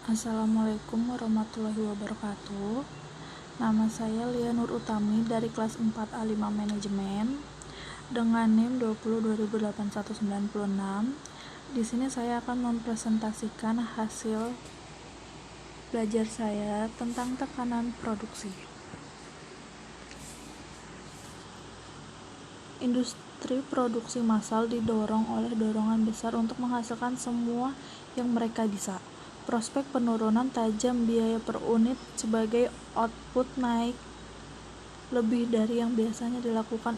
Assalamualaikum warahmatullahi wabarakatuh. Nama saya Lia Nur Utami dari kelas 4A5 Manajemen dengan NIM 20202196. Di sini saya akan mempresentasikan hasil belajar saya tentang tekanan produksi. Industri produksi massal didorong oleh dorongan besar untuk menghasilkan semua yang mereka bisa. Prospek penurunan tajam biaya per unit sebagai output naik lebih dari yang biasanya dilakukan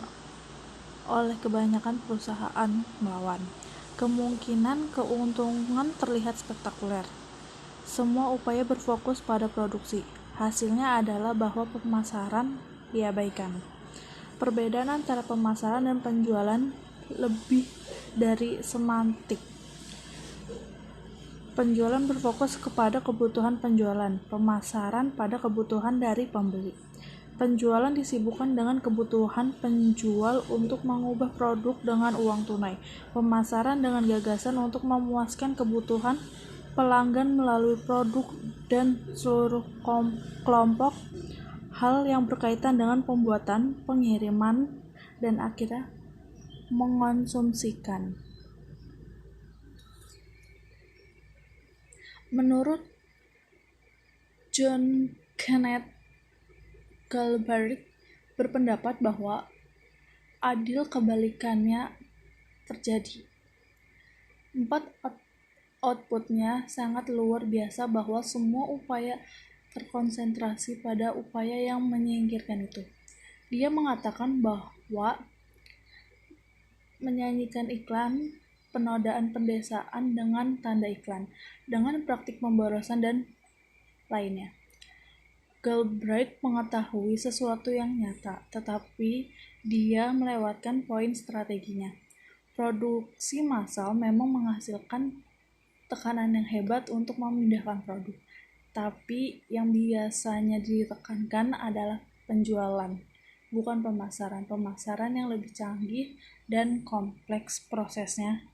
oleh kebanyakan perusahaan melawan. Kemungkinan keuntungan terlihat spektakuler. Semua upaya berfokus pada produksi. Hasilnya adalah bahwa pemasaran diabaikan. Perbedaan antara pemasaran dan penjualan lebih dari semantik. Penjualan berfokus kepada kebutuhan penjualan, pemasaran pada kebutuhan dari pembeli. Penjualan disibukkan dengan kebutuhan penjual untuk mengubah produk dengan uang tunai. Pemasaran dengan gagasan untuk memuaskan kebutuhan pelanggan melalui produk dan seluruh kelompok hal yang berkaitan dengan pembuatan, pengiriman, dan akhirnya mengonsumsikan. Menurut John Kenneth Galbraith berpendapat bahwa adil kebalikannya terjadi. 4 outputnya sangat luar biasa bahwa semua upaya terkonsentrasi pada upaya yang menyingkirkan itu. Dia mengatakan bahwa menyanyikan iklan, penodaan pendesaan dengan tanda iklan, dengan praktik pemborosan dan lainnya. Galbraith mengetahui sesuatu yang nyata, tetapi dia melewatkan poin strateginya. Produksi massal memang menghasilkan tekanan yang hebat untuk memindahkan produk, tapi yang biasanya ditekankan adalah penjualan, bukan pemasaran. Pemasaran yang lebih canggih dan kompleks prosesnya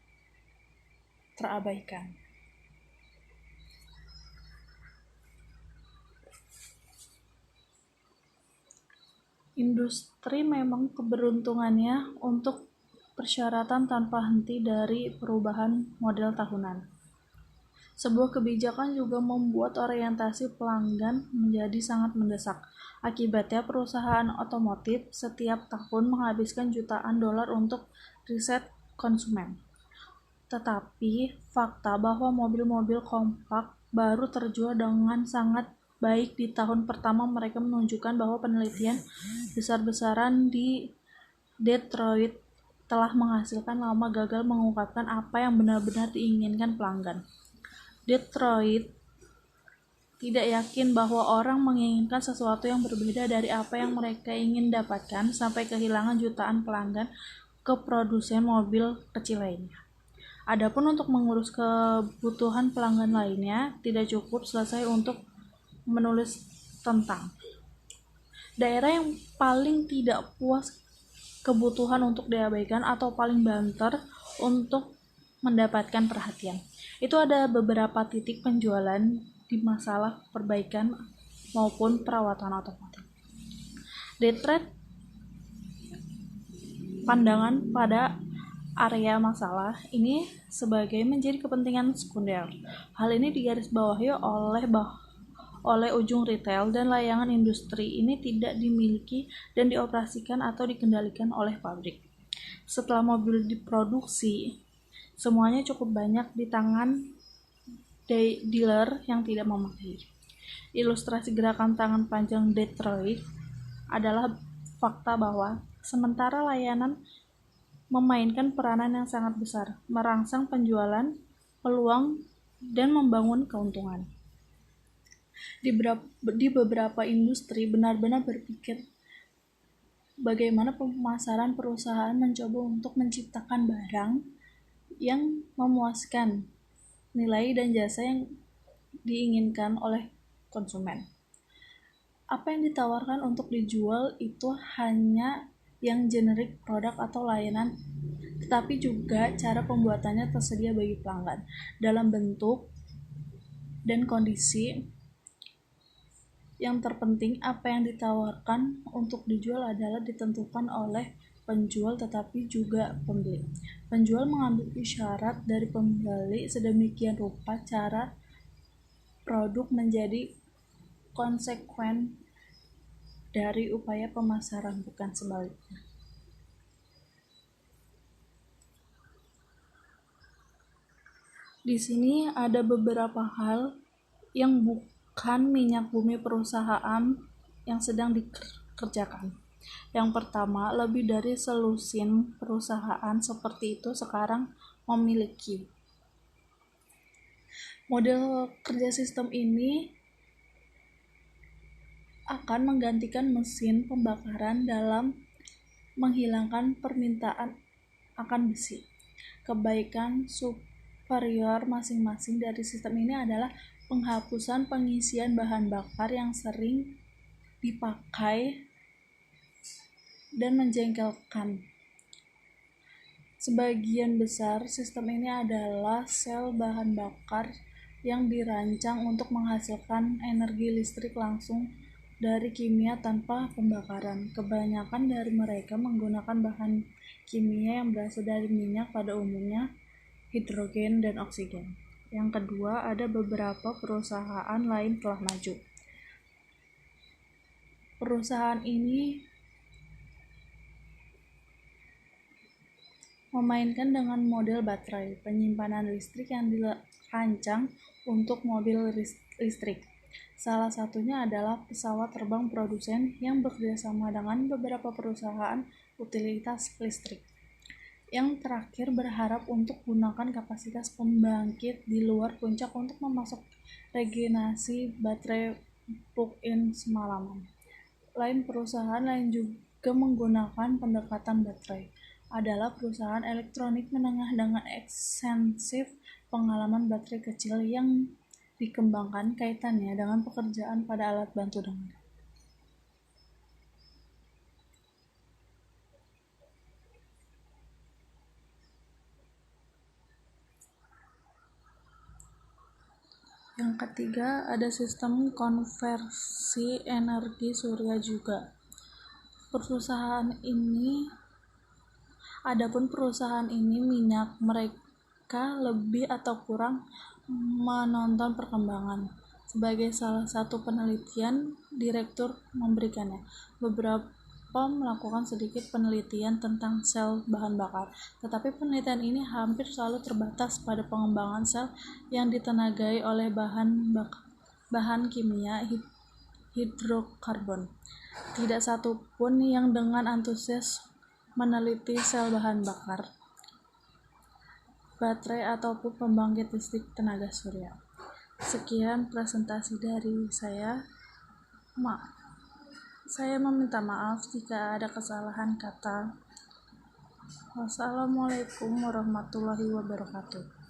terabaikan. Industri memang keberuntungannya untuk persyaratan tanpa henti dari perubahan model tahunan. Sebuah kebijakan juga membuat orientasi pelanggan menjadi sangat mendesak. Akibatnya, perusahaan otomotif setiap tahun menghabiskan jutaan dolar untuk riset konsumen. Tetapi, fakta bahwa mobil-mobil kompak baru terjual dengan sangat baik di tahun pertama mereka menunjukkan bahwa penelitian besar-besaran di Detroit telah menghasilkan lama gagal mengungkapkan apa yang benar-benar diinginkan pelanggan. Detroit tidak yakin bahwa orang menginginkan sesuatu yang berbeda dari apa yang mereka ingin dapatkan sampai kehilangan jutaan pelanggan ke produsen mobil kecil lainnya. Adapun untuk mengurus kebutuhan pelanggan lainnya, tidak cukup selesai untuk menulis tentang daerah yang paling tidak puas kebutuhan untuk diabaikan atau paling banter untuk mendapatkan perhatian. Itu ada beberapa titik penjualan di masalah perbaikan maupun perawatan otomotif. Detroit pandangan pada area masalah ini sebagai menjadi kepentingan sekunder. Hal ini digarisbawahi oleh ujung retail dan layangan industri ini tidak dimiliki dan dioperasikan atau dikendalikan oleh pabrik. Setelah mobil diproduksi, semuanya cukup banyak di tangan dealer yang tidak memakai. Ilustrasi gerakan tangan panjang Detroit adalah fakta bahwa sementara layanan memainkan peranan yang sangat besar, merangsang penjualan, peluang, dan membangun keuntungan. Di beberapa industri benar-benar berpikir bagaimana pemasaran perusahaan mencoba untuk menciptakan barang yang memuaskan nilai dan jasa yang diinginkan oleh konsumen. Apa yang ditawarkan untuk dijual itu hanya yang generik produk atau layanan, tetapi juga cara pembuatannya tersedia bagi pelanggan dalam bentuk dan kondisi. Yang terpenting, apa yang ditawarkan untuk dijual adalah ditentukan oleh penjual tetapi juga pembeli. Penjual mengambil isyarat dari pembeli sedemikian rupa cara produk menjadi konsekuen dari upaya pemasaran, bukan sebaliknya. Di sini ada beberapa hal yang bukan minyak bumi perusahaan yang sedang dikerjakan. Yang pertama, lebih dari selusin perusahaan seperti itu sekarang memiliki model kerja. Sistem ini akan menggantikan mesin pembakaran dalam menghilangkan permintaan akan besi. Kebaikan superior masing-masing dari sistem ini adalah penghapusan pengisian bahan bakar yang sering dipakai dan menjengkelkan. Sebagian besar sistem ini adalah sel bahan bakar yang dirancang untuk menghasilkan energi listrik langsung dari kimia tanpa pembakaran. Kebanyakan dari mereka menggunakan bahan kimia yang berasal dari minyak, pada umumnya hidrogen dan oksigen. Yang kedua, ada beberapa perusahaan lain telah maju. Perusahaan ini memainkan dengan model baterai penyimpanan listrik yang dirancang untuk mobil listrik. Salah satunya adalah pesawat terbang produsen yang bekerjasama dengan beberapa perusahaan utilitas listrik. Yang terakhir berharap untuk gunakan kapasitas pembangkit di luar puncak untuk memasok regenerasi baterai plug-in semalaman. Perusahaan lain juga menggunakan pendekatan baterai adalah perusahaan elektronik menengah dengan ekstensif pengalaman baterai kecil yang dikembangkan kaitannya dengan pekerjaan pada alat bantu dengar. Yang ketiga, ada sistem konversi energi surya juga. Adapun perusahaan ini minyak mereka lebih atau kurang menonton perkembangan. Sebagai salah satu penelitian, direktur memberikannya. Beberapa melakukan sedikit penelitian tentang sel bahan bakar, tetapi penelitian ini hampir selalu terbatas pada pengembangan sel yang ditenagai oleh bahan kimia hidrokarbon. Tidak satu pun yang dengan antusias meneliti sel bahan bakar, baterai ataupun pembangkit listrik tenaga surya. Sekian presentasi dari saya. Saya meminta maaf jika ada kesalahan kata. Wassalamualaikum warahmatullahi wabarakatuh.